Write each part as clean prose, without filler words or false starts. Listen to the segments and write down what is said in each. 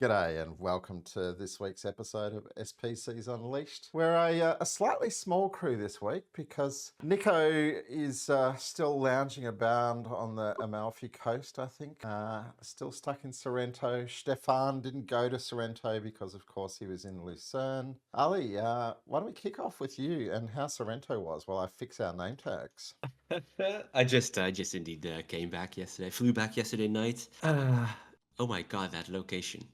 G'day and welcome to this week's episode of SPCs Unleashed. We're a slightly small crew this week because Nico is still lounging about on the Amalfi coast, I think. Still stuck in Sorrento. Stephan didn't go to Sorrento because, of course, he was in Lucerne. Ali, why don't we kick off with you and how Sorrento was while I fix our name tags? I just indeed came back yesterday. Flew back yesterday night. Oh my god, that location.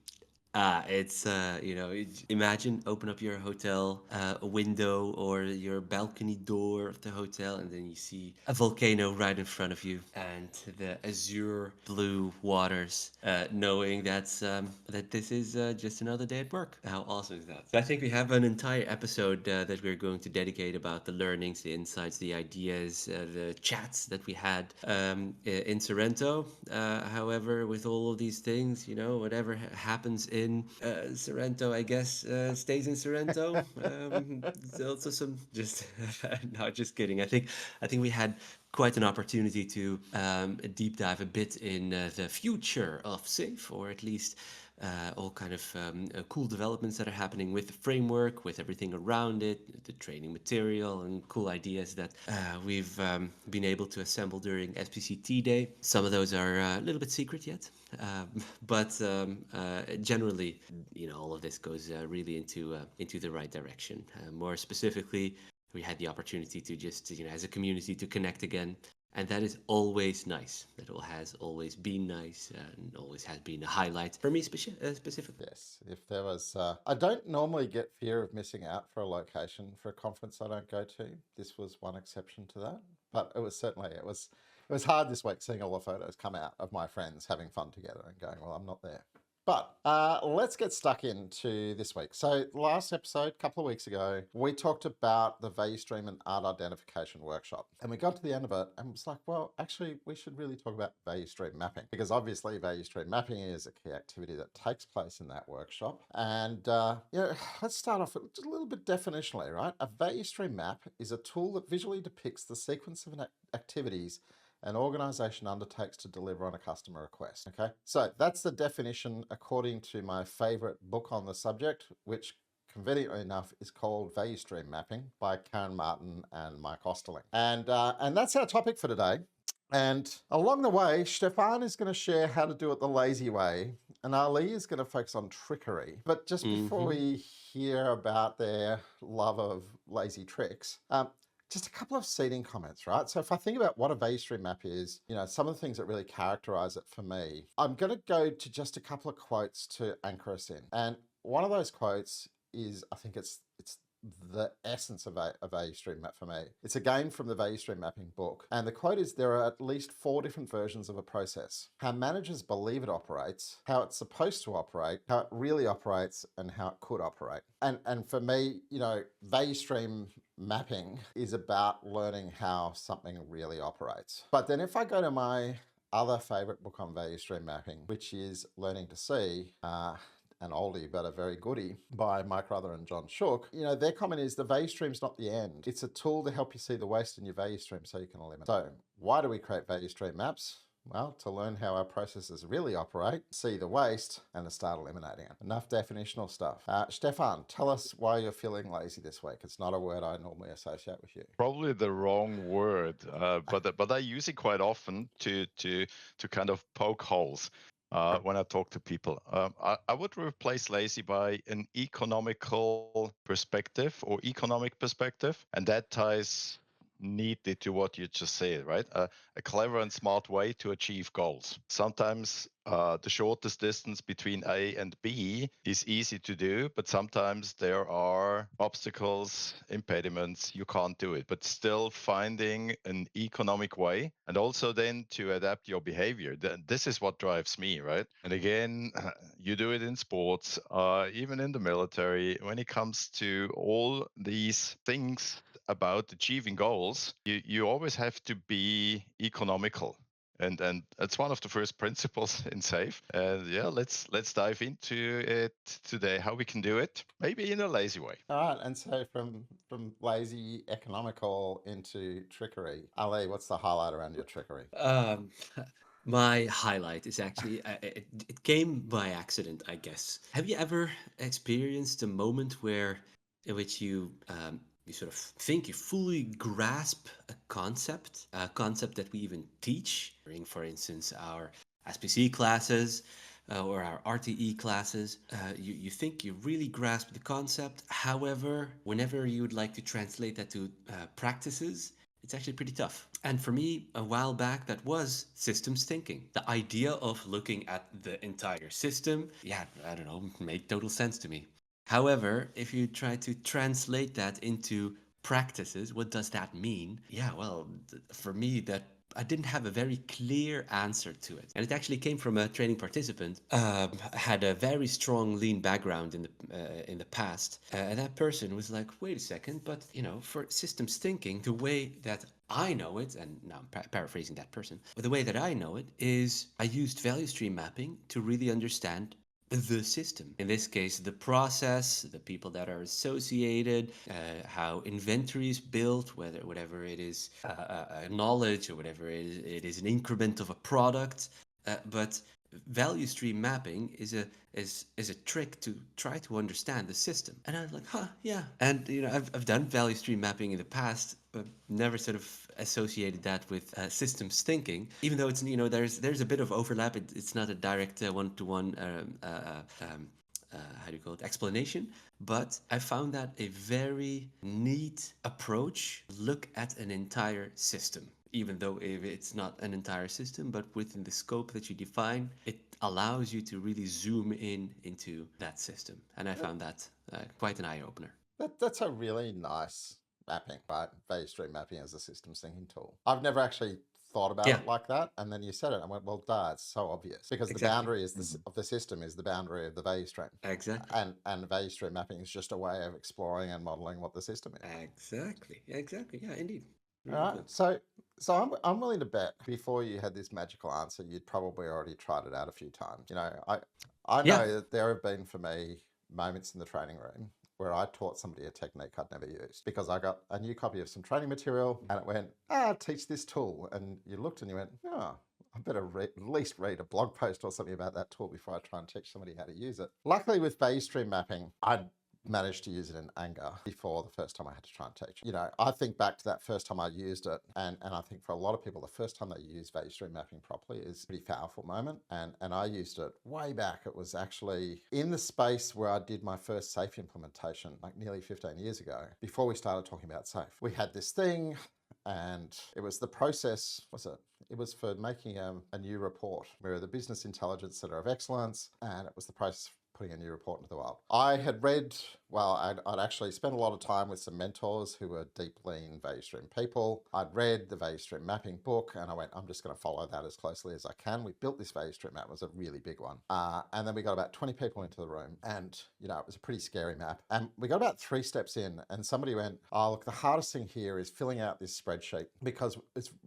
Imagine open up your hotel a window or your balcony door of the hotel, and then you see a volcano right in front of you, and the azure blue waters, knowing that this is just another day at work. How awesome is that? So I think we have an entire episode that we're going to dedicate about the learnings, the insights, the ideas, the chats that we had in Sorrento. However, with all of these things, whatever happens in Sorrento, I guess, stays in Sorrento. There's also some just no, just kidding. I think we had quite an opportunity to deep dive a bit in the future of Safe, or at least all kind of cool developments that are happening with the framework, with everything around it, the training material, and cool ideas that we've been able to assemble during SPCT Day. Some of those are a little bit secret yet, but generally, all of this goes really into the right direction. More specifically, we had the opportunity to just, as a community, to connect again, and that is always nice. That all has always been nice and always has been a highlight for me specifically. Yes, if there was, I don't normally get fear of missing out for a location for a conference I don't go to. This was one exception to that, but it was certainly it was hard this week seeing all the photos come out of my friends having fun together and going, well, I'm not there. But let's get stuck into this week. So, last episode, a couple of weeks ago, we talked about the value stream and art identification workshop. And we got to the end of it and was like, well, actually, we should really talk about value stream mapping because obviously, value stream mapping is a key activity that takes place in that workshop. And, let's start off with just a little bit definitionally, right? A value stream map is a tool that visually depicts the sequence of activities an organization undertakes to deliver on a customer request. Okay, so that's the definition according to my favorite book on the subject, which conveniently enough is called Value Stream Mapping by Karen Martin and Mike Osterling. And that's our topic for today. And along the way, Stefan is going to share how to do it the lazy way, and Ali is going to focus on trickery. But just before Hmm. we hear about their love of lazy tricks, just a couple of seeding comments, right? So if I think about what a value stream map is, some of the things that really characterize it for me, I'm going to go to just a couple of quotes to anchor us in. And one of those quotes is, I think it's the essence of a value stream map for me. It's again from the value stream mapping book. And the quote is, there are at least 4 different versions of a process: how managers believe it operates, how it's supposed to operate, how it really operates, and how it could operate. And for me, value stream mapping is about learning how something really operates. But then if I go to my other favorite book on value stream mapping, which is Learning to See, an oldie but a very goodie by Mike Ruther and John Shook, their comment is the value stream's not the end. It's a tool to help you see the waste in your value stream so you can eliminate. So why do we create value stream maps? Well, to learn how our processes really operate, see the waste, and to start eliminating it. Enough definitional stuff. Stefan, tell us why you're feeling lazy this week. It's not a word I normally associate with you. Probably the wrong word, but I use it quite often to kind of poke holes when I talk to people. I would replace lazy by an economical perspective or economic perspective, and that ties neatly to what you just said, right? A clever and smart way to achieve goals. Sometimes the shortest distance between A and B is easy to do, but sometimes there are obstacles, impediments, you can't do it. But still finding an economic way and also then to adapt your behavior. This is what drives me, right? And again, you do it in sports, even in the military. When it comes to all these things about achieving goals, you always have to be economical. And that's one of the first principles in SAFe. And yeah, let's dive into it today, how we can do it, maybe in a lazy way. All right, and so from lazy, economical into trickery. Ali, what's the highlight around your trickery? Um, My highlight is actually, it came by accident, I guess. Have you ever experienced a moment where, in which you sort of think you fully grasp a concept that we even teach during, for instance, our SPC classes, or our RTE classes? You think you really grasp the concept. However, whenever you would like to translate that to practices, it's actually pretty tough. And for me, a while back, that was systems thinking. The idea of looking at the entire system, yeah, I don't know, made total sense to me. However, if you try to translate that into practices, what does that mean? Yeah, well, for me, that I didn't have a very clear answer to it. And it actually came from a training participant, had a very strong lean background in the past. And that person was like, wait a second, but for systems thinking, the way that I know it, and now I'm paraphrasing that person, but the way that I know it is I used value stream mapping to really understand the system. In this case, the process, the people that are associated, how inventory is built, whatever it is, knowledge, or whatever it is an increment of a product. But value stream mapping is a trick to try to understand the system. And I was like, huh, yeah. And I've done value stream mapping in the past, but never sort of associated that with systems thinking. Even though it's there's a bit of overlap. It's not a direct one-to-one how do you call it, explanation. But I found that a very neat approach. Look at an entire system, even though if it's not an entire system, but within the scope that you define, it allows you to really zoom in into that system. And I found that quite an eye-opener. That's a really nice mapping, right? Value stream mapping as a systems thinking tool. I've never actually thought about Yeah, it like that, and then you said it, I went, well, duh, it's so obvious because the exactly. boundary of the system is the boundary of the value stream, Exactly. and value stream mapping is just a way of exploring and modeling what the system is. Exactly. Exactly. Yeah, indeed. All Really right, good. so I'm willing to bet before you had this magical answer, you'd probably already tried it out a few times. I Yeah. know that there have been for me moments in the training room where I taught somebody a technique I'd never used because I got a new copy of some training material and it went, teach this tool. And you looked and you went, I better at least read a blog post or something about that tool before I try and teach somebody how to use it. Luckily with value stream mapping, I managed to use it in anger before the first time I had to try and teach. I think back to that first time I used it, and I think for a lot of people, the first time they use value stream mapping properly is a pretty powerful moment. And I used it way back. It was actually in the space where I did my first SAFE implementation, like nearly 15 years ago, before we started talking about SAFE. We had this thing, and it was the process, it was for making a new report. We were the Business Intelligence Center of Excellence, and it was the process putting a new report into the world. I had read, I'd actually spent a lot of time with some mentors who were deep lean value stream people. I'd read the value stream mapping book and I went, I'm just going to follow that as closely as I can. We built this value stream map. It was a really big one. And then we got about 20 people into the room and, it was a pretty scary map. And we got about 3 steps in and somebody went, oh, look, the hardest thing here is filling out this spreadsheet because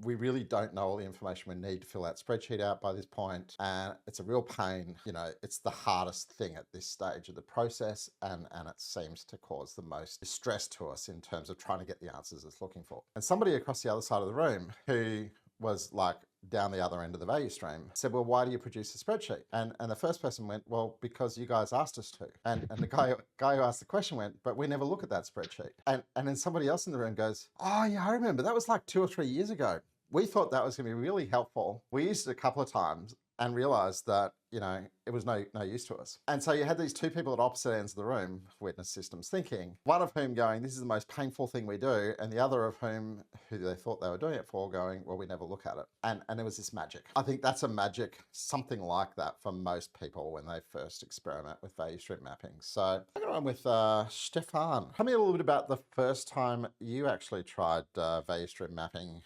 we really don't know all the information we need to fill that spreadsheet out by this point. And it's a real pain. It's the hardest thing at this stage of the process, and it seems to cause the most distress to us in terms of trying to get the answers it's looking for. And somebody across the other side of the room who was like down the other end of the value stream said, well, why do you produce a spreadsheet? And the first person went, well, because you guys asked us to. And the guy who asked the question went, but we never look at that spreadsheet. And then somebody else in the room goes, oh yeah, I remember that was like 2 or 3 years ago. We thought that was going to be really helpful. We used it a couple of times and realized that, it was no use to us. And so you had these 2 people at opposite ends of the room, witness systems thinking, one of whom going, this is the most painful thing we do, and the other of whom, who they thought they were doing it for, going, well, we never look at it. And there was this magic. I think that's a magic, something like that for most people when they first experiment with value stream mapping. So I'm going on with Stephan. Tell me a little bit about the first time you actually tried value stream mapping.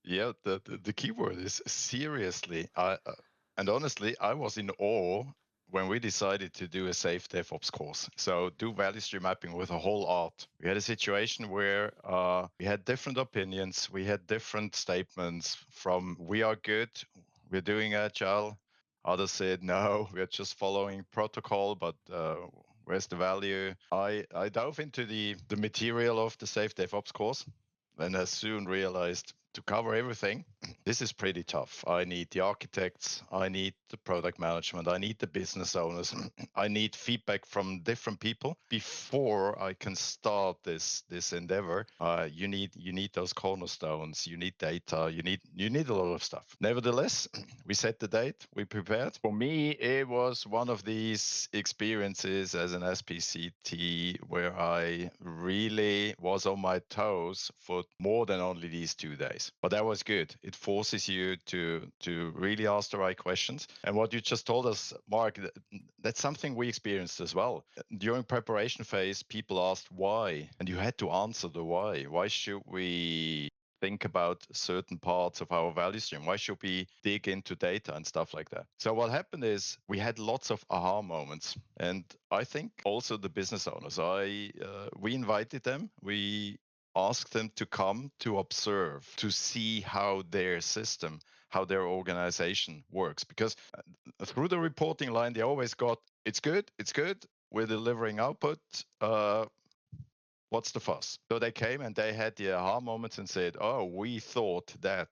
Yeah, the key word is seriously. And honestly, I was in awe when we decided to do a safe DevOps course. So do value stream mapping with a whole art. We had a situation where we had different opinions. We had different statements from we are good, we're doing agile. Others said, no, we're just following protocol, but where's the value? I dove into the material of the safe DevOps course and I soon realized to cover everything, this is pretty tough. I need the architects, I need the product management, I need the business owners, I need feedback from different people before I can start this endeavor. You need those cornerstones, you need data, you need a lot of stuff. Nevertheless, we set the date, we prepared. For me, it was one of these experiences as an SPCT where I really was on my toes for more than only these 2 days. But that was good. It forces you to really ask the right questions. And what you just told us, Mark, that's something we experienced as well. During preparation phase, people asked why, and you had to answer the why. Why should we think about certain parts of our value stream? Why should we dig into data and stuff like that? So what happened is we had lots of aha moments, and I think also the business owners. We invited them. We asked them to come to observe, to see how their system, how their organization works, because through the reporting line they always got, it's good, we're delivering output. What's the fuss? So they came and they had the aha moments and said, oh, we thought that.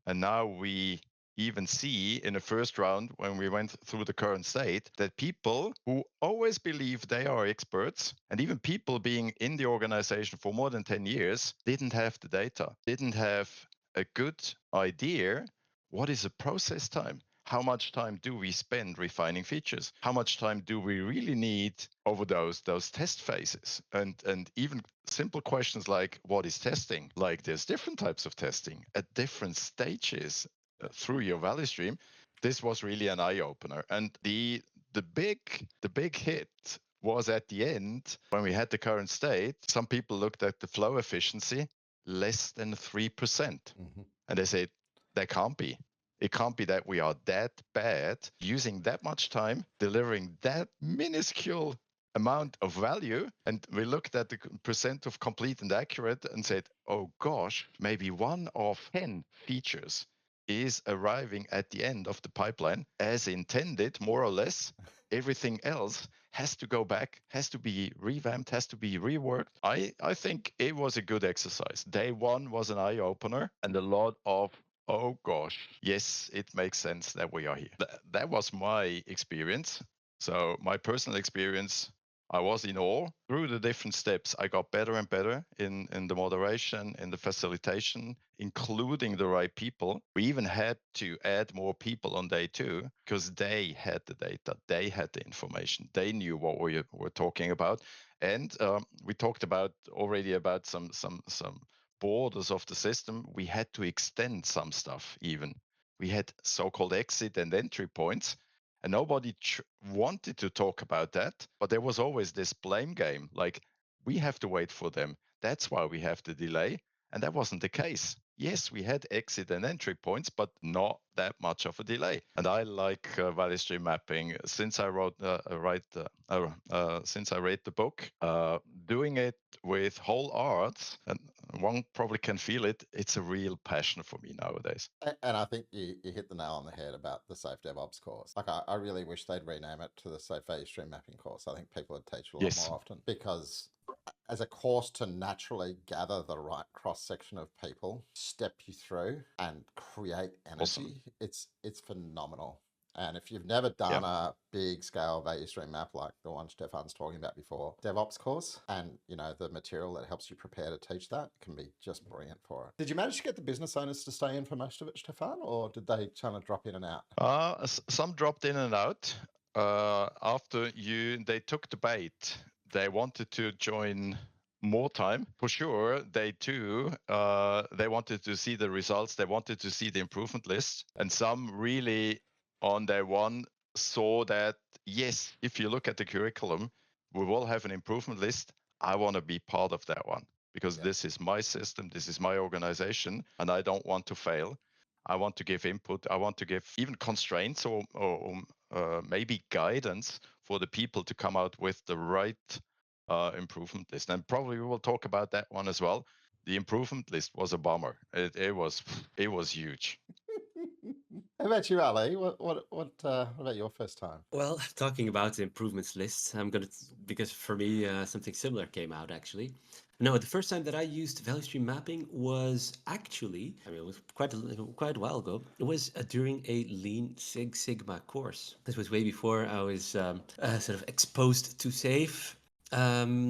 And now we even see in the first round, when we went through the current state, that people who always believe they are experts, and even people being in the organization for more than 10 years, didn't have the data, didn't have a good idea what is a process time. How much time do we spend refining features? How much time do we really need over those test phases? And even simple questions like what is testing? Like there's different types of testing at different stages through your value stream. This was really an eye opener. And the big hit was at the end when we had the current state. Some people looked at the flow efficiency, less than 3%. Mm-hmm. And they said, that can't be. It can't be that we are that bad using that much time, delivering that minuscule amount of value. And we looked at the percent of complete and accurate and said, oh gosh, maybe 1 of 10 features is arriving at the end of the pipeline as intended, more or less. Everything else has to go back, has to be revamped, has to be reworked. I think it was a good exercise. Day 1 was an eye opener and a lot of, oh gosh, yes, it makes sense that we are here. That was my experience. So my personal experience, I was in awe. Through the different steps, I got better and better in the moderation, in the facilitation, including the right people. We even had to add more people on day 2 because they had the data, they had the information, they knew what we were talking about. And we talked already about some borders of the system. We had to extend some stuff even. We had so-called exit and entry points. And nobody wanted to talk about that, but there was always this blame game, like we have to wait for them. That's why we have the delay. And that wasn't the case. Yes, we had exit and entry points, but not that much of a delay. And I like value stream mapping. Since I since I read the book, doing it with whole art, and one probably can feel it. It's a real passion for me nowadays. And I think you hit the nail on the head about the Safe DevOps course. Like, I really wish they'd rename it to the Safe Value Stream Mapping course. I think people would teach a lot more often, because as a course to naturally gather the right cross section of people, step you through and create energy, it's phenomenal. And if you've never done a big scale value stream map like the one Stephan's talking about before, DevOps course, and the material that helps you prepare to teach that can be just brilliant for it. Did you manage to get the business owners to stay in for most of it, Stephan, or did they kind of drop in and out? Some dropped in and out. After they took the bait, they wanted to join more time for sure. They too, they wanted to see the results. They wanted to see the improvement list, and some really on day 1 saw that, yes, if you look at the curriculum, we will have an improvement list. I want to be part of that one because this is my system, this is my organization, and I don't want to fail. I want to give input. I want to give even constraints or maybe guidance for the people to come out with the right improvement list. And probably we will talk about that one as well. The improvement list was a bummer. It was huge. How about you, Ali? What about your first time? Well, talking about the improvements list, because for me something similar came out actually. No, the first time that I used value stream mapping was actually, I mean, it was quite a while ago. It was during a Lean Six Sigma course. This was way before I was sort of exposed to SAFe.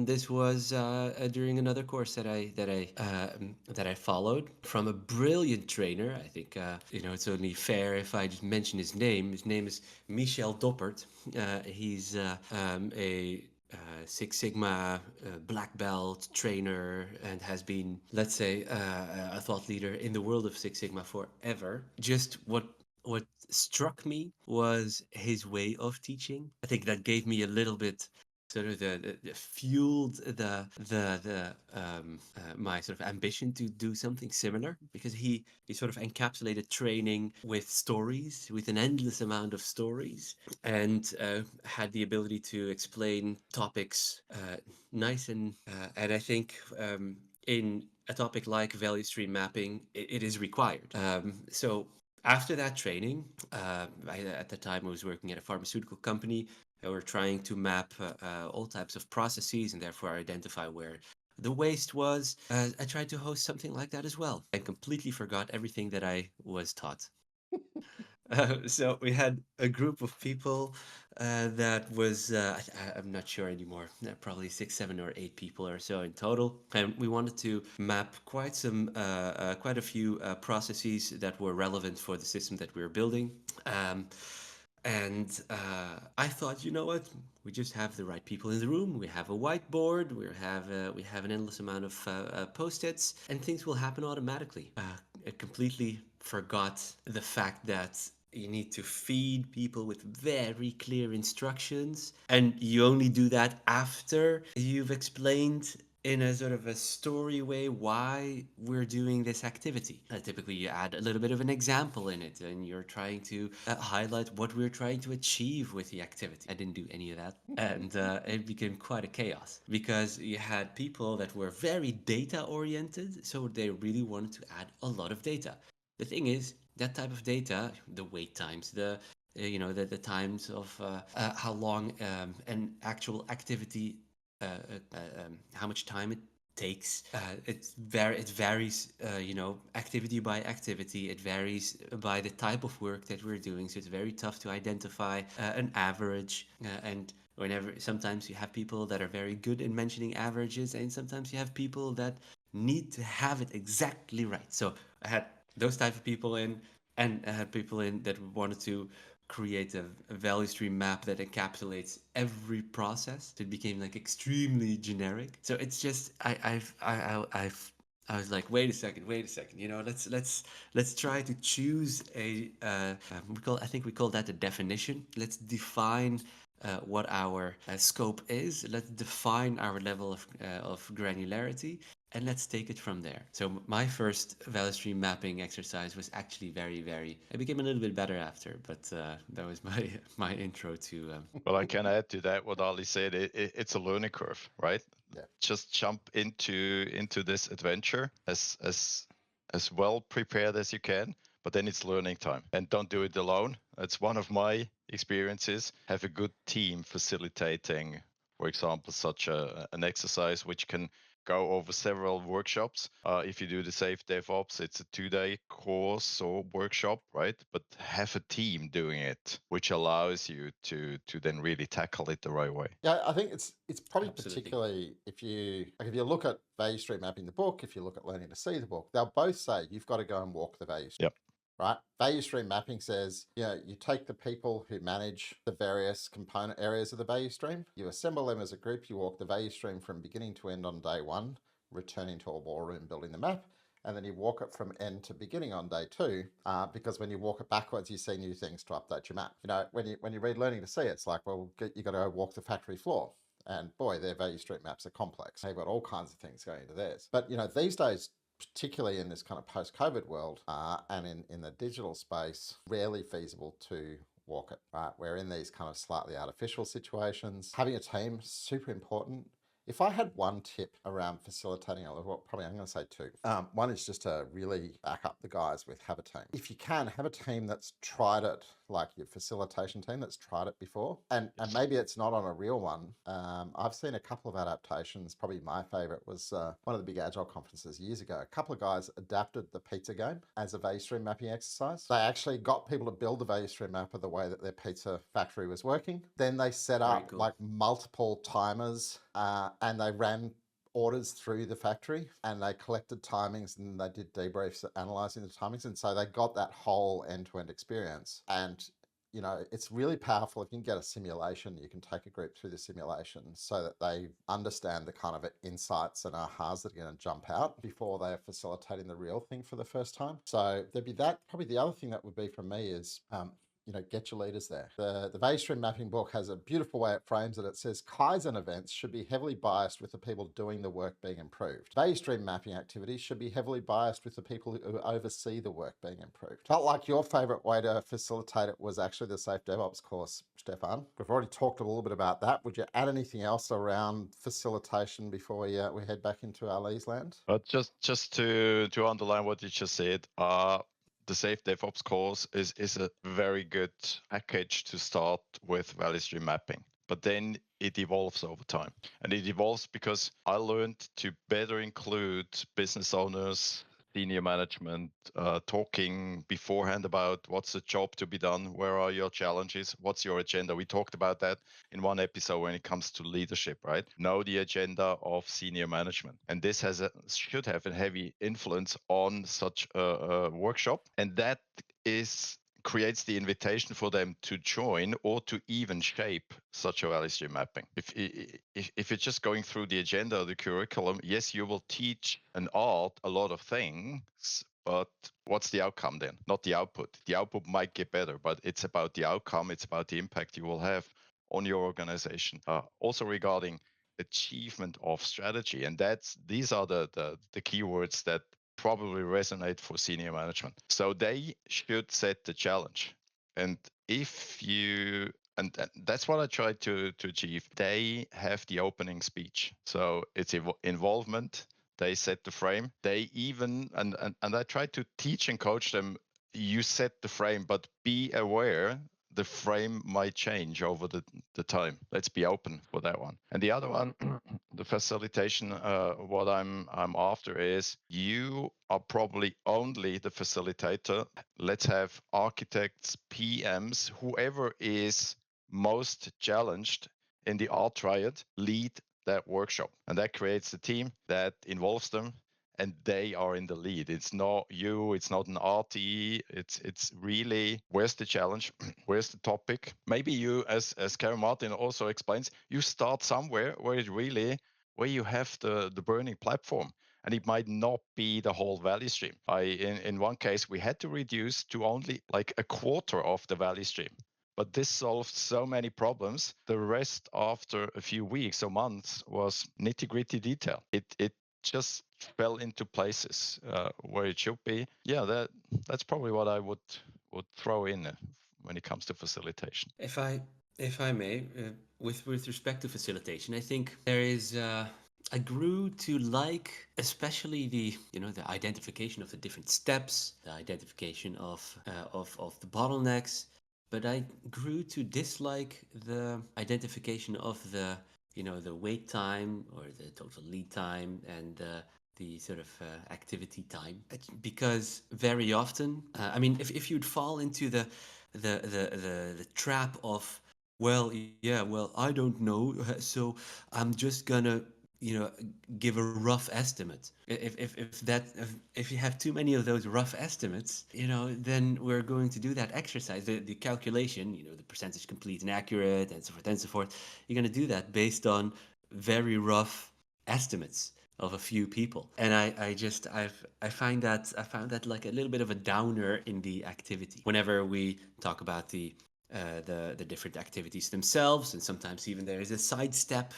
This was during another course that I followed from a brilliant trainer. I think it's only fair if I just mention his name. His name is Michel Doppert. He's a Six Sigma black belt trainer and has been, let's say, a thought leader in the world of Six Sigma forever. Just what struck me was his way of teaching. I think that gave me a little bit sort of the fueled my sort of ambition to do something similar, because he sort of encapsulated training with stories, with an endless amount of stories, and had the ability to explain topics nice and I think in a topic like value stream mapping, it is required. So after that training, at the time I was working at a pharmaceutical company. We're trying to map all types of processes and therefore identify where the waste was. I tried to host something like that as well and completely forgot everything that I was taught. So we had a group of people that was, I'm not sure anymore, probably 6, 7, or 8 people or so in total. And we wanted to map quite a few processes that were relevant for the system that we were building. And I thought, you know what? We just have the right people in the room. We have a whiteboard. We have an endless amount of post-its, and things will happen automatically. I completely forgot the fact that you need to feed people with very clear instructions, and you only do that after you've explained in a sort of a story way why we're doing this activity. Typically, you add a little bit of an example in it, and you're trying to highlight what we're trying to achieve with the activity. I didn't do any of that, and it became quite a chaos because you had people that were very data oriented, so they really wanted to add a lot of data. The thing is, that type of data, the wait times, the times of how long an actual activity how much time it takes. It varies, activity by activity. It varies by the type of work that we're doing. So it's very tough to identify an average. And whenever sometimes you have people that are very good in mentioning averages, and sometimes you have people that need to have it exactly right. So I had those type of people in, and I had people in that wanted to create a value stream map that encapsulates every process. So it became like extremely generic. So it's just I was like, wait a second. Let's try to choose a I think we call that a definition. Let's define what our scope is. Let's define our level of granularity, and let's take it from there. So my first value stream mapping exercise was actually very. I became a little bit better after, but that was my intro to. Well, I can add to that what Ali said. It's a learning curve, right? Yeah. Just jump into this adventure as well prepared as you can, but then it's learning time, and don't do it alone. That's one of my experiences. Have a good team facilitating, for example, such an exercise which can go over several workshops. If you do the Safe DevOps, it's a 2-day course or workshop, right? But have a team doing it, which allows you to then really tackle it the right way. Yeah, I think it's probably Absolutely. particularly if you look at value stream mapping the book, if you look at learning to see the book, they'll both say you've got to go and walk the value stream. Yep. Right? Value stream mapping says, you take the people who manage the various component areas of the value stream, you assemble them as a group, you walk the value stream from beginning to end on day one, returning to a war room, building the map, and then you walk it from end to beginning on day two, because when you walk it backwards, you see new things to update your map. When you read Learning to See, it's like, well, you got to go walk the factory floor. And boy, their value stream maps are complex. They've got all kinds of things going into theirs. But these days, particularly in this kind of post-COVID world and in the digital space, rarely feasible to walk it, right? We're in these kind of slightly artificial situations. Having a team, super important. If I had one tip around facilitating, well, probably I'm going to say two. One is just to really back up the guys with have a team. If you can, have a team that's tried it, like your facilitation team that's tried it before. And maybe it's not on a real one. I've seen a couple of adaptations. Probably my favorite was one of the big Agile conferences years ago. A couple of guys adapted the pizza game as a value stream mapping exercise. They actually got people to build a value stream map of the way that their pizza factory was working. Then they set up like multiple timers and they ran orders through the factory and they collected timings and they did debriefs analyzing the timings. And so they got that whole end-to-end experience. And you know, it's really powerful if you can get a simulation, you can take a group through the simulation so that they understand the kind of insights and ahas that are going to jump out before they're facilitating the real thing for the first time. So there'd be that. Probably the other thing that would be from me is, you know, get your leaders there. The value stream mapping book has a beautiful way it frames it. It says Kaizen events should be heavily biased with the people doing the work being improved. Value stream mapping activities should be heavily biased with the people who oversee the work being improved. Felt like your favorite way to facilitate it was actually the Safe DevOps course, Stephan. We've already talked a little bit about that. Would you add anything else around facilitation before we head back into our Lee's land? But just to underline what you just said, the Safe DevOps course is a very good package to start with value stream mapping. But then it evolves over time. And it evolves because I learned to better include business owners, senior management, talking beforehand about what's the job to be done, where are your challenges, what's your agenda. We talked about that in one episode when it comes to leadership, right? Know the agenda of senior management. And this should have a heavy influence on such a workshop. And that creates the invitation for them to join or to even shape such a value stream mapping. If you're just going through the agenda or the curriculum, yes, you will teach an art a lot of things, but what's the outcome then? Not the output. The output might get better, but it's about the outcome. It's about the impact you will have on your organization. Also regarding achievement of strategy, and these are the keywords that probably resonate for senior management. So they should set the challenge. And if you, and that's what I try to achieve, they have the opening speech. So it's involvement. They set the frame. They even, and I try to teach and coach them, you set the frame, but be aware the frame might change over the time. Let's be open for that one. And the other one, the facilitation, what I'm after is you are probably only the facilitator. Let's have architects, PMs, whoever is most challenged in the art triad lead that workshop. And that creates a team that involves them and they are in the lead. It's not you, it's not an RTE, it's really where's the challenge, where's the topic. Maybe you, as Karen Martin also explains, you start somewhere where you have the burning platform. And it might not be the whole value stream. In one case, we had to reduce to only like a quarter of the value stream. But this solved so many problems. The rest, after a few weeks or months, was nitty-gritty detail. It just fell into places where it should be. Yeah, that's probably what I would throw in when it comes to facilitation. If I may, with respect to facilitation, I think there is. I grew to like, especially the identification of the different steps, the identification of the bottlenecks, but I grew to dislike the identification of the wait time or the total lead time and the sort of activity time, because very often, I mean, if you'd fall into the trap of, well, yeah, well, I don't know, so I'm just gonna give a rough estimate. If you have too many of those rough estimates, then we're going to do that exercise, the calculation, the percentage complete and accurate, and so forth and so forth. You're going to do that based on very rough estimates of a few people, and I found that like a little bit of a downer in the activity whenever we talk about the different activities themselves. And sometimes even there is a sidestep,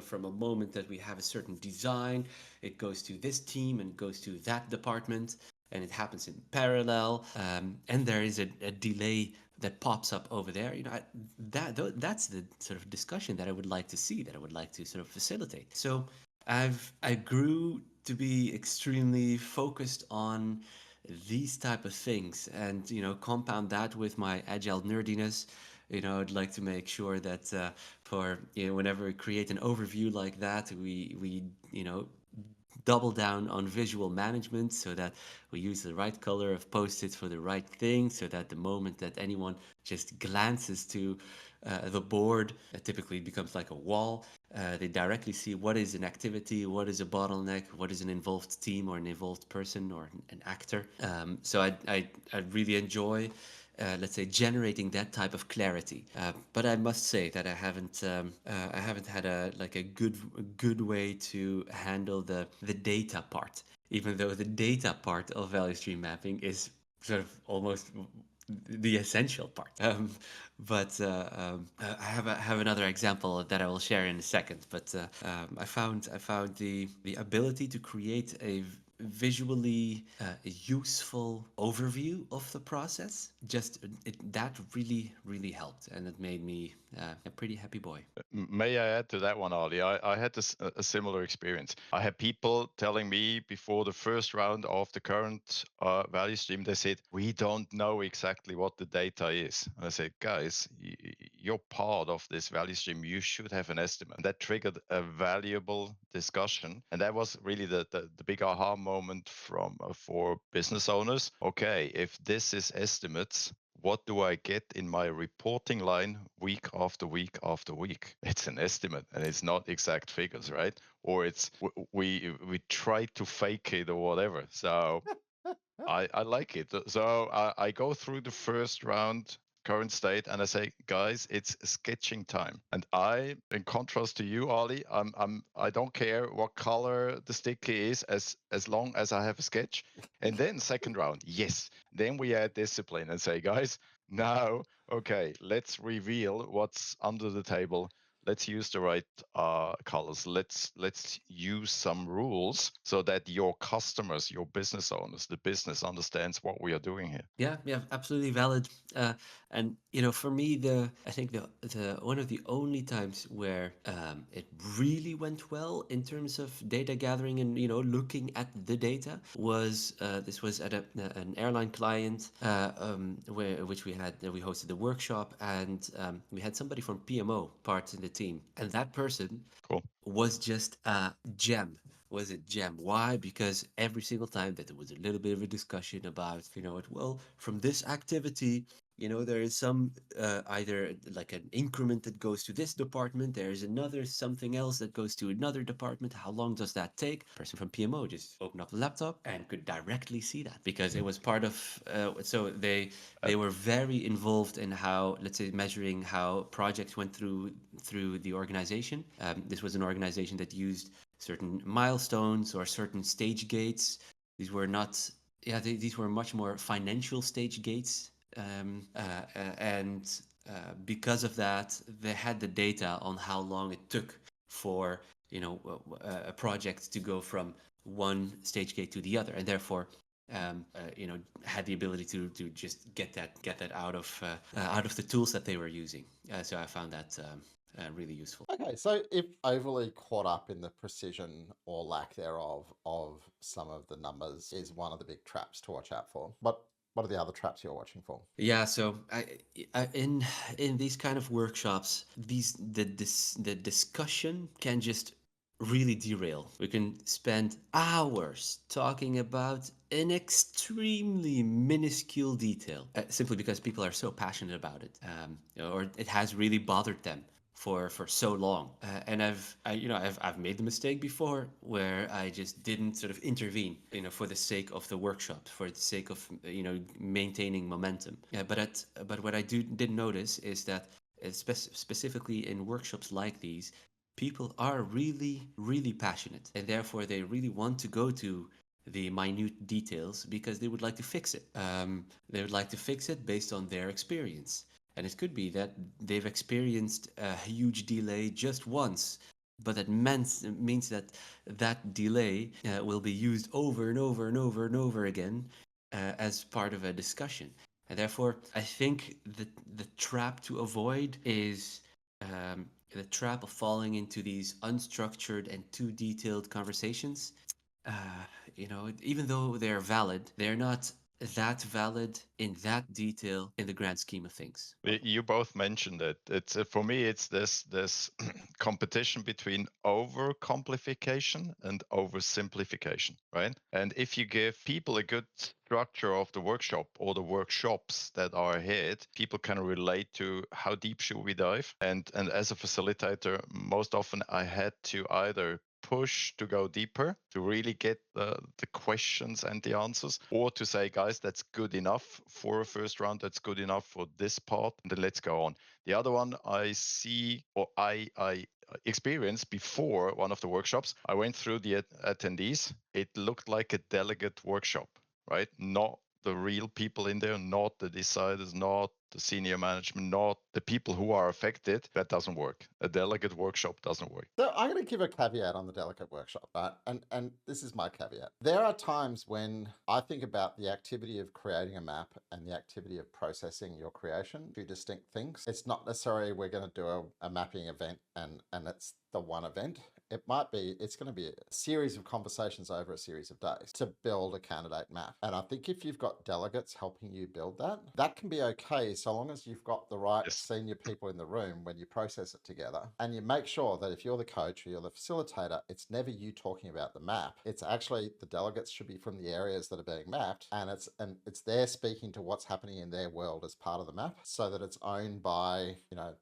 from a moment that we have a certain design, it goes to this team and goes to that department, and it happens in parallel, and there is a delay that pops up over there, that's the sort of discussion that I would like to see, that I would like to sort of facilitate. So I grew to be extremely focused on these type of things, and compound that with my agile nerdiness. I'd like to make sure that for whenever we create an overview like that, we double down on visual management so that we use the right color of post-its for the right thing, so that the moment that anyone just glances to the board, it typically becomes like a wall. They directly see what is an activity, what is a bottleneck, what is an involved team or an involved person or an actor. So I really enjoy let's say, generating that type of clarity. But I must say that I haven't had a good way to handle the data part. Even though the data part of value stream mapping is sort of almost the essential part. I have another example that I will share in a second. But I found the ability to create a visually useful overview of the process, that really helped, and it made me a pretty happy boy. May I add to that one, Ali? I had a similar experience. I had people telling me before the first round of the current value stream, they said, we don't know exactly what the data is. And I said, guys, you're part of this value stream. You should have an estimate. That triggered a valuable discussion. And that was really the big aha moment for business owners. Okay, if this is estimates, what do I get in my reporting line week after week after week? It's an estimate and it's not exact figures, right? Or it's we try to fake it or whatever. So I like it. So I go through the first round current state and I say, guys, it's sketching time. And in contrast to you, Ali, I don't care what color the sticky is as long as I have a sketch. And then second round, yes. Then we add discipline and say, guys, now, okay, let's reveal what's under the table. Let's use the right colors. Let's use some rules so that your customers, your business owners, the business understands what we are doing here. Yeah, absolutely valid. And for me, I think the one of the only times where it really went well in terms of data gathering and looking at the data was this was at an airline client which we hosted a workshop, and we had somebody from PMO part in the team, and that person Cool. was just a gem. Was it gem? Why? Because every single time that there was a little bit of a discussion about, well, from this activity, there is some either like an increment that goes to this department, there is another something else that goes to another department. How long does that take? Person from PMO just opened up the laptop and could directly see that, because it was part of. So they were very involved in how, let's say, measuring how projects went through the organization. This was an organization that used certain milestones or certain stage gates. These were not, these were much more financial stage gates. And because of that, they had the data on how long it took for a project to go from one stage gate to the other, and therefore had the ability to just get that out of the tools that they were using. So I found that really useful. Okay, so if overly caught up in the precision or lack thereof of some of the numbers is one of the big traps to watch out for, what are the other traps you're watching for? Yeah, so in these kind of workshops, the discussion can just really derail. We can spend hours talking about an extremely minuscule detail, simply because people are so passionate about it, or it has really bothered them for so long. And I've made the mistake before where I just didn't sort of intervene, for the sake of the workshop, for the sake of maintaining momentum. Yeah, but what I did notice is that specifically in workshops like these, people are really passionate, and therefore they really want to go to the minute details because they would like to fix it. They would like to fix it based on their experience. And it could be that they've experienced a huge delay just once, but that means that that delay will be used over and over and over and over again as part of a discussion. And therefore, I think the trap to avoid is the trap of falling into these unstructured and too detailed conversations. uh, Even though they're valid, they're not that valid in that detail in the grand scheme of things. You both mentioned it. It's for me, it's this competition between overcomplication and oversimplification, right? And if you give people a good structure of the workshop or the workshops that are ahead, people can relate to how deep should we dive. And as a facilitator, most often I had to either push to go deeper to really get the questions and the answers, or to say, guys, that's good enough for a first round, that's good enough for this part, and then let's go on. The other one I see, or I experienced before one of the workshops, I went through the attendees. It looked like a delegate workshop, right? Not the real people in there, not the deciders, not the senior management, not the people who are affected. That doesn't work. A delegate workshop doesn't work. So I'm going to give a caveat on the delegate workshop, right? And this is my caveat. There are times when I think about the activity of creating a map and the activity of processing your creation, two distinct things. It's not necessarily we're going to do a mapping event and it's the one event. It might be, it's going to be a series of conversations over a series of days to build a candidate map. And I think if you've got delegates helping you build that, that can be okay so long as you've got the right senior people in the room when you process it together. And you make sure that if you're the coach or you're the facilitator, it's never you talking about the map. It's actually the delegates should be from the areas that are being mapped, and it's they're speaking to what's happening in their world as part of the map, so that it's owned by,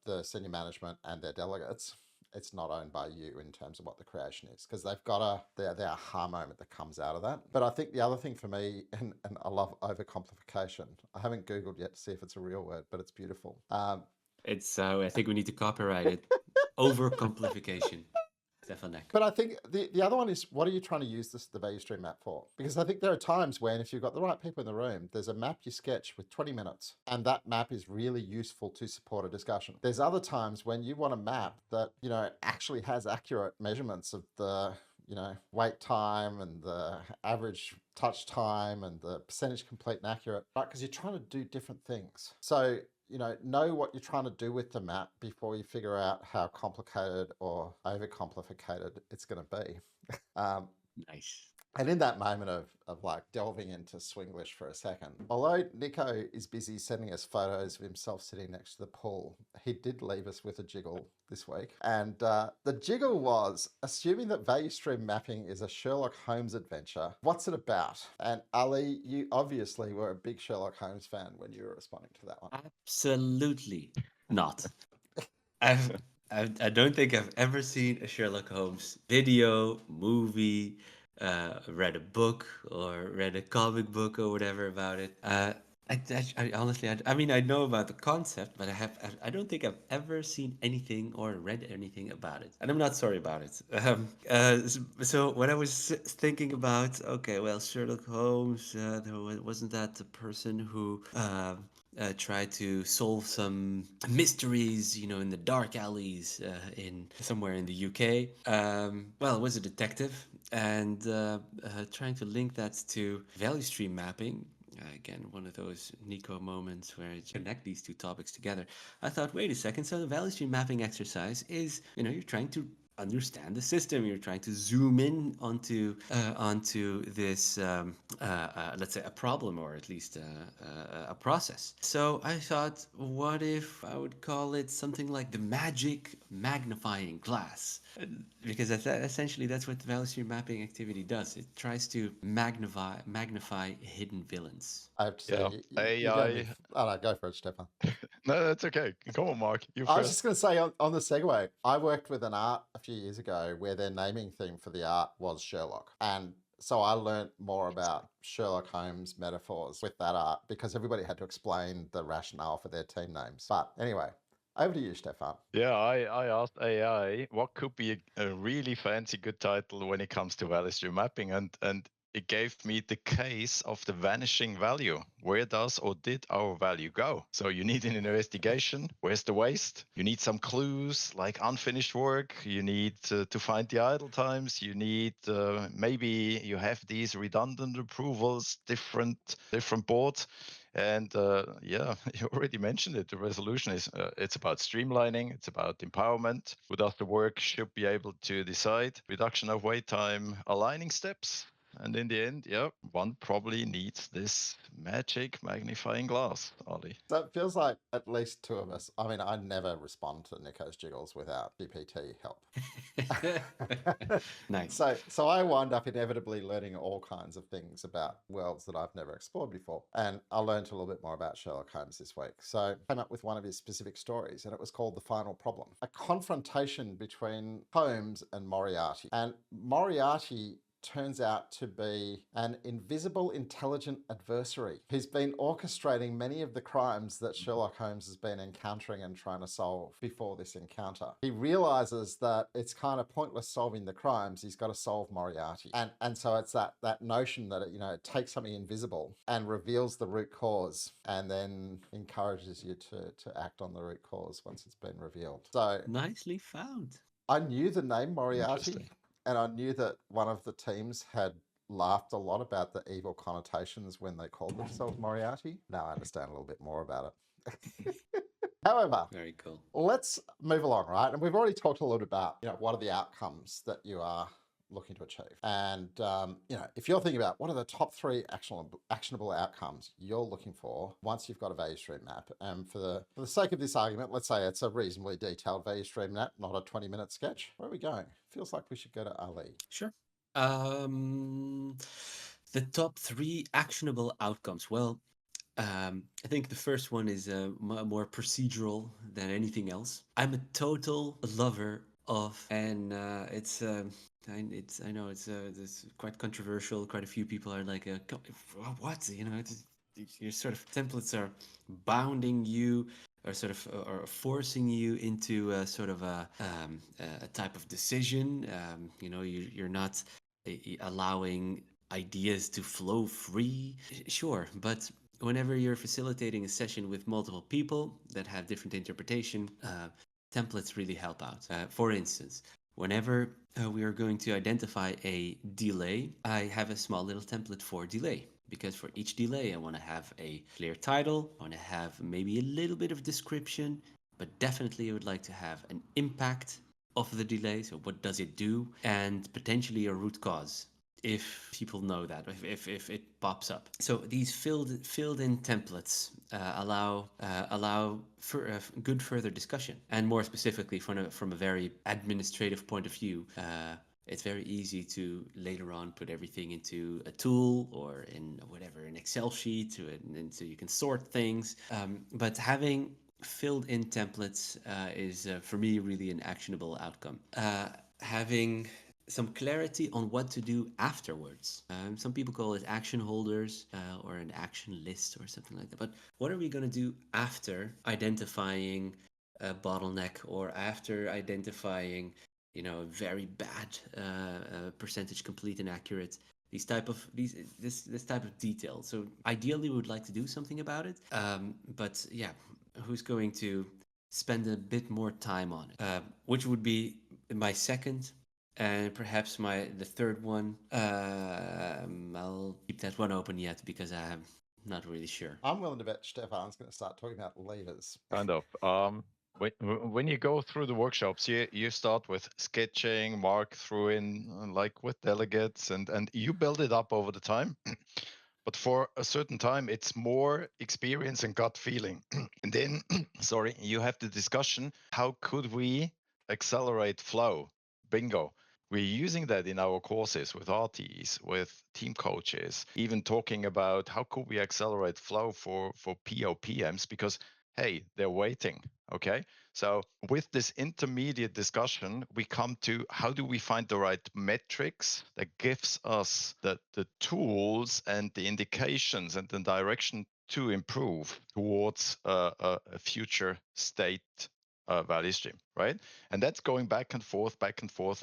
the senior management and their delegates. It's not owned by you in terms of what the creation is, because they've got their aha moment that comes out of that. But I think the other thing for me, and I love overcomplication. I haven't Googled yet to see if it's a real word, but it's beautiful. It's I think we need to copyright it. Overcomplification. Stephan. But I think the other one is, what are you trying to use the value stream map for? Because I think there are times when if you've got the right people in the room, there's a map you sketch with 20 minutes, and that map is really useful to support a discussion. There's other times when you want a map that, actually has accurate measurements of the, wait time and the average touch time and the percentage complete and accurate, right? Because you're trying to do different things. So know what you're trying to do with the map before you figure out how complicated or overcomplicated it's going to be. Nice. And in that moment of like delving into Swinglish for a second, although Nico is busy sending us photos of himself sitting next to the pool, he did leave us with a jiggle this week. And the jiggle was, assuming that value stream mapping is a Sherlock Holmes adventure, what's it about? And Ali, you obviously were a big Sherlock Holmes fan when you were responding to that one. Absolutely not. I don't think I've ever seen a Sherlock Holmes video, movie, read a book or read a comic book or whatever about it. I honestly, I mean, I know about the concept, but I don't think I've ever seen anything or read anything about it, and I'm not sorry about it. So when I was thinking about, okay, well, Sherlock Holmes, wasn't that the person who tried to solve some mysteries, in the dark alleys in somewhere in the UK. Well, was a detective, and trying to link that to value stream mapping. Again, one of those Nico moments where you connect these two topics together. I thought, wait a second. So the value stream mapping exercise is, you're trying to understand the system. You're trying to zoom in onto this, let's say, a problem, or at least a process. So I thought, what if I would call it something like the magic magnifying glass? Because essentially that's what the value stream mapping activity does. It tries to magnify hidden villains. I have to say, AI. Oh no, go for it, Stephan. No, that's okay. Come on, Mark. You I was first. just going to say on the segue, I worked with an art a few years ago where their naming theme for the art was Sherlock. And so I learned more about Sherlock Holmes metaphors with that art because everybody had to explain the rationale for their team names. But anyway, over to you, Stephan. Yeah, I asked AI what could be a really fancy good title when it comes to value stream mapping, and it gave me the case of the vanishing value. Where does or did our value go? So you need an investigation. Where's the waste? You need some clues like unfinished work. You need to find the idle times. You need maybe you have these redundant approvals, different boards. And yeah, you already mentioned it. The resolution is it's about streamlining. It's about empowerment. Who does the work should be able to decide. Reduction of wait time, aligning steps. And in the end, yeah, one probably needs this magic magnifying glass, Ali. So it feels like at least two of us. I mean, I never respond to Nico's jiggles without GPT help. Nice. So I wind up inevitably learning all kinds of things about worlds that I've never explored before. And I learned a little bit more about Sherlock Holmes this week. So I came up with one of his specific stories, and it was called The Final Problem. A confrontation between Holmes and Moriarty. And Moriarty turns out to be an invisible, intelligent adversary. He's been orchestrating many of the crimes that Sherlock Holmes has been encountering and trying to solve before this encounter. He realizes that it's kind of pointless solving the crimes. He's got to solve Moriarty. And so it's that notion that it takes something invisible and reveals the root cause and then encourages you to act on the root cause once it's been revealed. So Nicely found. I knew the name Moriarty, and I knew that one of the teams had laughed a lot about the evil connotations when they called themselves Moriarty. Now I understand a little bit more about it. However, Very cool. let's move along, right? And we've already talked a little bit about, what are the outcomes that you are looking to achieve. And, if you're thinking about what are the top 3 actionable outcomes you're looking for once you've got a value stream map, and for the sake of this argument, let's say it's a reasonably detailed value stream map, not a 20-minute sketch. Where are we going? Feels like we should go to Ali. Sure. The top 3 actionable outcomes. Well, I think the first one is more procedural than anything else. I'm a total lover of, and I know it's quite controversial. Quite a few people are like, what? Your sort of templates are bounding you, or sort of or forcing you into a sort of a type of decision. You're not allowing ideas to flow free. Sure, but whenever you're facilitating a session with multiple people that have different interpretation, templates really help out. For instance, whenever we are going to identify a delay, I have a small little template for delay. Because for each delay, I want to have a clear title, I want to have maybe a little bit of description, but definitely I would like to have an impact of the delay. So what does it do? And potentially a root cause, if people know that, if it pops up. So these filled in templates allow for good further discussion, and more specifically from a very administrative point of view. It's very easy to later on put everything into a tool or in whatever, an Excel sheet, and so you can sort things. But having filled in templates is for me really an actionable outcome. Having some clarity on what to do afterwards. Some people call it action holders or an action list or something like that. But what are we going to do after identifying a bottleneck, or after identifying a very bad percentage complete and accurate, this type of detail? So ideally we would like to do something about it, but yeah, who's going to spend a bit more time on it? Which would be my second, and perhaps the third one. I'll keep that one open yet because I'm not really sure. I'm willing to bet Stephan's going to start talking about levers. Kind of. When you go through the workshops, you start with sketching, mark through in like with delegates, and you build it up over the time. But for a certain time, it's more experience and gut feeling. And then, sorry, you have the discussion. How could we accelerate flow? Bingo. We're using that in our courses with RTs, with team coaches, even talking about how could we accelerate flow for POPMs, because hey, they're waiting. Okay. So with this intermediate discussion, we come to how do we find the right metrics that gives us the tools and the indications and the direction to improve towards a future state value stream, right? And that's going back and forth,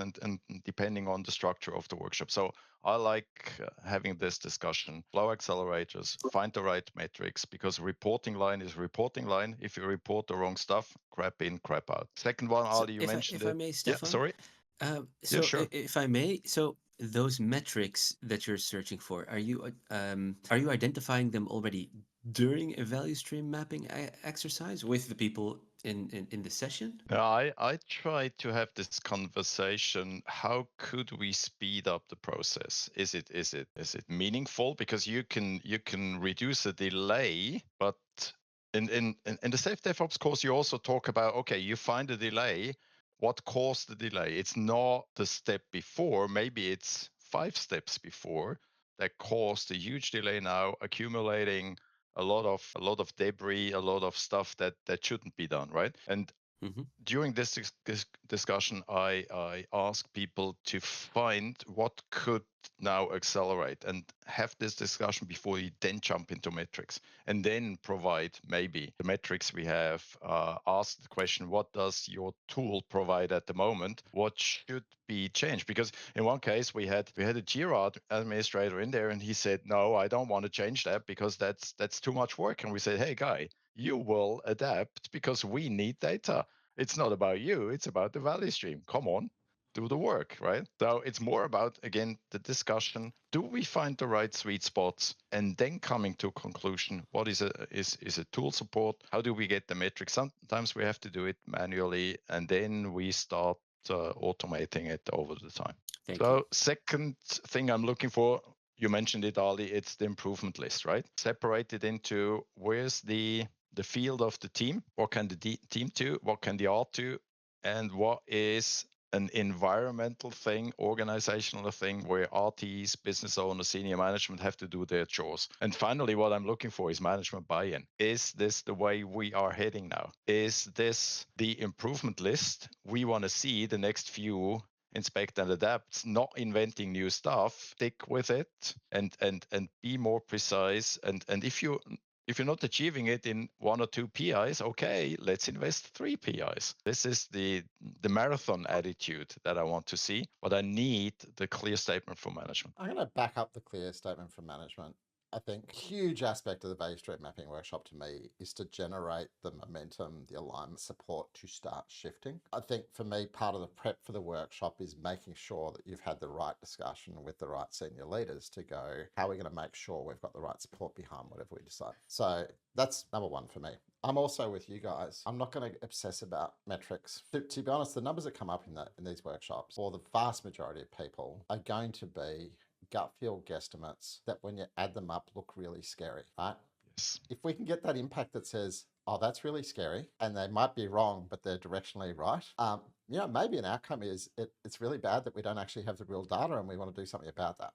and depending on the structure of the workshop. So I like having this discussion. Flow accelerators, find the right metrics, because reporting line is reporting line. If you report the wrong stuff, crap in, crap out. Second one, So Ali, you mentioned if I it. may, Yeah, Stefan, sorry. Yeah, so sure. if I may, so those metrics that you're searching for, are you identifying them already during a value stream mapping exercise with the people in the session? Yeah, I try to have this conversation. How could we speed up the process? Is it meaningful? Because you can reduce the delay, but in the Safe DevOps course, you also talk about, okay, you find a delay. What caused the delay? It's not the step before. Maybe it's 5 steps before that caused a huge delay, now accumulating a lot of debris, a lot of stuff that shouldn't be done, right? And Hmm. during this discussion, I ask people to find what could now accelerate, and have this discussion before you then jump into metrics, and then provide maybe the metrics we have. Ask the question, what does your tool provide at the moment? What should be changed? Because in one case we had a Jira administrator in there, and he said, no, I don't want to change that because that's too much work. And we said, hey guy, you will adapt because we need data. It's not about you, it's about the value stream. Come on, do the work, right? So it's more about, again, the discussion. Do we find the right sweet spots? And then coming to a conclusion, what is a tool support? How do we get the metrics? Sometimes we have to do it manually, and then we start automating it over the time. Thank you. So second thing I'm looking for, you mentioned it, Ali, it's the improvement list, right? Separate it into where's the field of the team, what can the team do, what can the art do, and what is an environmental thing, organizational thing, where RTs, business owners, senior management have to do their chores. And finally, what I'm looking for is management buy-in. Is this the way we are heading now? Is this the improvement list we want to see the next few inspect and adapt, not inventing new stuff, stick with it, and be more precise. And if you're not achieving it in 1 or 2 PIs, okay, let's invest 3 PIs. This is the marathon attitude that I want to see, but I need the clear statement from management. I'm going to back up the clear statement from management. I think a huge aspect of the value stream mapping workshop to me is to generate the momentum, the alignment support to start shifting. I think for me, part of the prep for the workshop is making sure that you've had the right discussion with the right senior leaders to go, how are we going to make sure we've got the right support behind whatever we decide? So that's number one for me. I'm also with you guys. I'm not going to obsess about metrics. To be honest, the numbers that come up in these workshops, for the vast majority of people, are going to be gut feel guesstimates that when you add them up look really scary, right? Yes. If we can get that impact that says, oh, that's really scary, and they might be wrong, but they're directionally right. Maybe an outcome is it's really bad that we don't actually have the real data and we want to do something about that.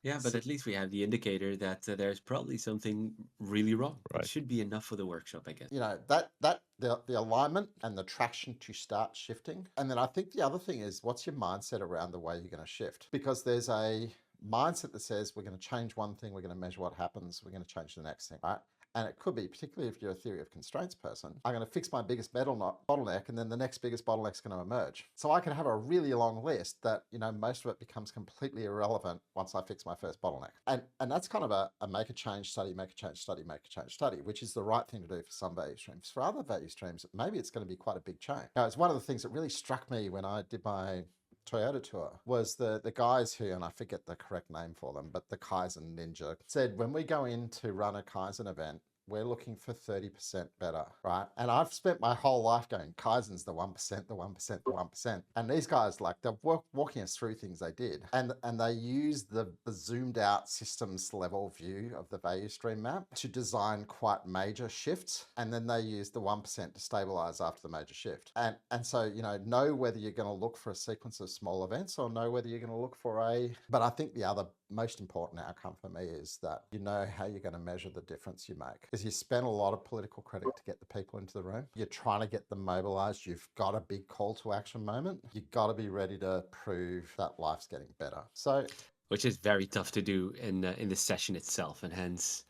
Yeah, but at least we have the indicator that there's probably something really wrong. Right. It should be enough for the workshop, I guess. The alignment and the traction to start shifting. And then I think the other thing is, what's your mindset around the way you're going to shift? Because there's a mindset that says we're going to change one thing, we're going to measure what happens, we're going to change the next thing, right? And it could be, particularly if you're a theory of constraints person, I'm going to fix my biggest bottleneck, and then the next biggest bottleneck is going to emerge. So I can have a really long list that, most of it becomes completely irrelevant once I fix my first bottleneck. And that's kind of a make a change study, make a change study, make a change study, which is the right thing to do for some value streams. For other value streams, maybe it's going to be quite a big change. Now, it's one of the things that really struck me when I did my Toyota tour was the guys who, and I forget the correct name for them, but the Kaizen Ninja said, when we go in to run a Kaizen event, we're looking for 30% better, right? And I've spent my whole life going, Kaizen's the 1%, the 1%, the 1%. And these guys, they're walking us through things they did. And they use the zoomed out systems level view of the value stream map to design quite major shifts. And then they use the 1% to stabilize after the major shift. And so, know whether you're going to look for a sequence of small events or know whether you're going to look for but I think the other most important outcome for me is that you know how you're going to measure the difference you make. Because you spend a lot of political credit to get the people into the room. You're trying to get them mobilized. You've got a big call to action moment. You've got to be ready to prove that life's getting better. So, which is very tough to do in the session itself, and hence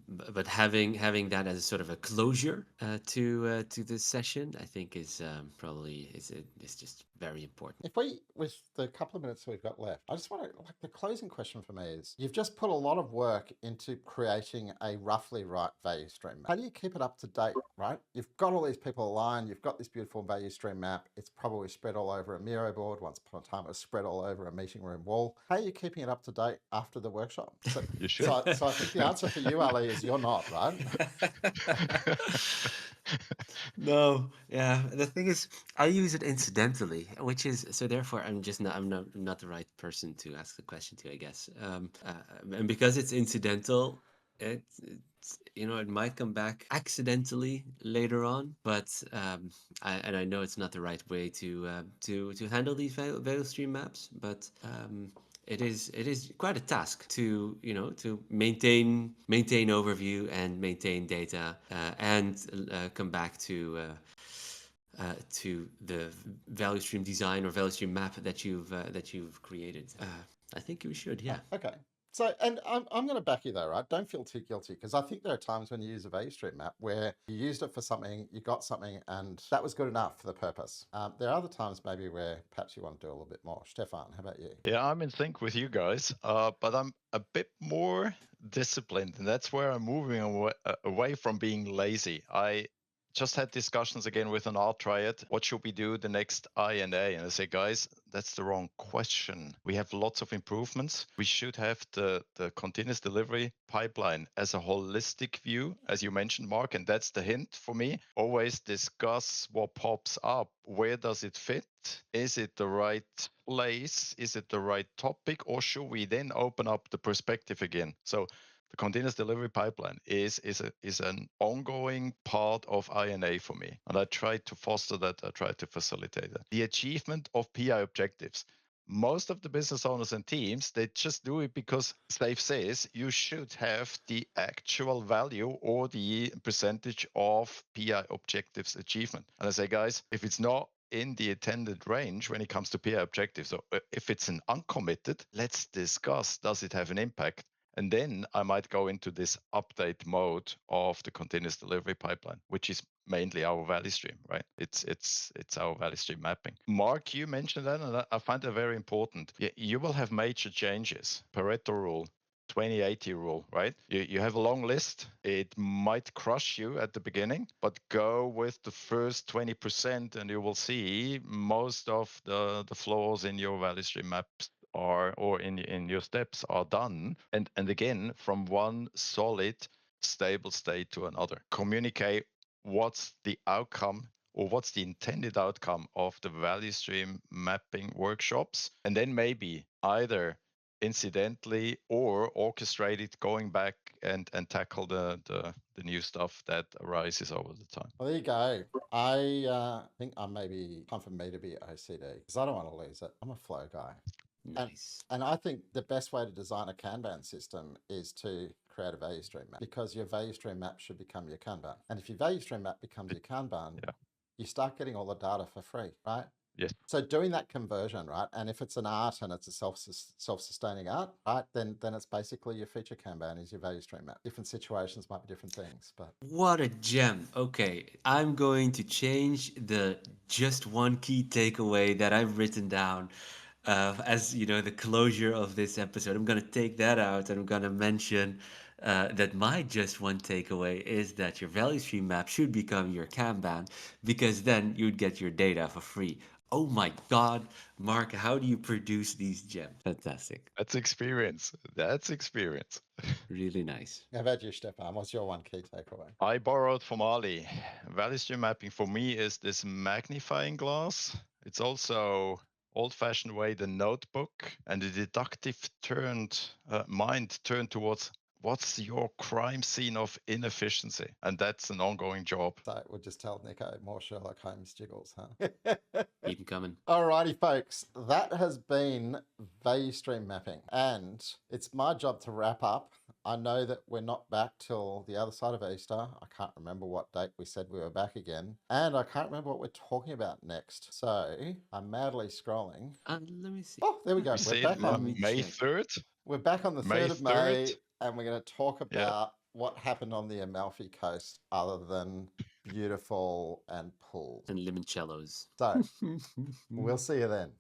But having that as a sort of a closure to this session, I think is probably is just very important. If we, with the couple of minutes we've got left, I just want to, like, the closing question for me is, you've just put a lot of work into creating a roughly right value stream map. How do you keep it up to date, right? You've got all these people aligned, you've got this beautiful value stream map, it's probably spread all over a Miro board. Once upon a time it was spread all over a meeting room wall. How are you keeping it up to date after the workshop? You should. So I think the answer for you, Ali, is you're not, right? No, yeah. The thing is, I use it incidentally, which is so. Therefore, I'm not the right person to ask the question to, I guess. And because it's incidental, it might come back accidentally later on. But I know it's not the right way to handle these value stream maps. But it is quite a task to maintain overview and maintain data and come back to the value stream design or value stream map that you've created. I think you should, yeah. Okay. So, and I'm going to back you though, right? Don't feel too guilty, because I think there are times when you use a value stream map where you used it for something, you got something, and that was good enough for the purpose. There are other times maybe where perhaps you want to do a little bit more. Stefan, how about you? Yeah, I'm in sync with you guys, but I'm a bit more disciplined, and that's where I'm moving away from being lazy. I just had discussions again with an art triad. What should we do the next INA? And I say, guys, that's the wrong question. We have lots of improvements. We should have the continuous delivery pipeline as a holistic view, as you mentioned, Mark, and that's the hint for me. Always discuss what pops up. Where does it fit? Is it the right place? Is it the right topic? Or should we then open up the perspective again? So the continuous delivery pipeline is an ongoing part of INA for me. And I try to foster that. I try to facilitate that. The achievement of PI objectives. Most of the business owners and teams, they just do it because Steve says you should have the actual value or the percentage of PI objectives achievement. And I say, guys, if it's not in the intended range when it comes to PI objectives, so if it's an uncommitted, let's discuss, does it have an impact? And then I might go into this update mode of the continuous delivery pipeline, which is mainly our value stream, right? It's our value stream mapping. Mark, you mentioned that, and I find that very important. You will have major changes. Pareto rule, 2080 rule, right? You have a long list. It might crush you at the beginning, but go with the first 20% and you will see most of the flaws in your value stream maps or in your steps are done. And again, from one solid, stable state to another. Communicate what's the outcome or what's the intended outcome of the value stream mapping workshops. And then maybe either incidentally or orchestrated going back and tackle the new stuff that arises over the time. Well, there you go. I think I maybe time for me to be OCD, because I don't want to lose it. I'm a flow guy. Nice. And I think the best way to design a Kanban system is to create a value stream map, because your value stream map should become your Kanban. And if your value stream map becomes your Kanban, you start getting all the data for free, right? Yes. So doing that conversion, right? And if it's an art and it's a self-sustaining art, right? Then it's basically your feature Kanban is your value stream map. Different situations might be different things, but What a gem. Okay, I'm going to change the just one key takeaway that I've written down as the closure of this episode. I'm going to take that out and I'm going to mention that my just one takeaway is that your value stream map should become your Kanban, because then you'd get your data for free. Oh my God, Mark, how do you produce these gems? Fantastic. That's experience. That's experience. Really nice. how about you, Stefan? What's your one key takeaway? I borrowed from Ali. Value stream mapping for me is this magnifying glass. It's also old-fashioned way the notebook and the deductive mind turned towards what's your crime scene of inefficiency, and that's an ongoing job. So we'll just tell Nico more Sherlock Holmes jiggles, huh? Keep 'em coming. Alrighty, folks, that has been value stream mapping, and it's my job to wrap up. I know that we're not back till the other side of Easter. I can't remember what date we said we were back again, and I can't remember what we're talking about next. So I'm madly scrolling. Let me see. Oh, there we go. You We're see, back on May 3rd. we're back on the May 3rd of May, 3rd. and we're going to talk Yeah. about what happened on the Amalfi Coast other than beautiful and pools. And limoncellos. So we'll see you then.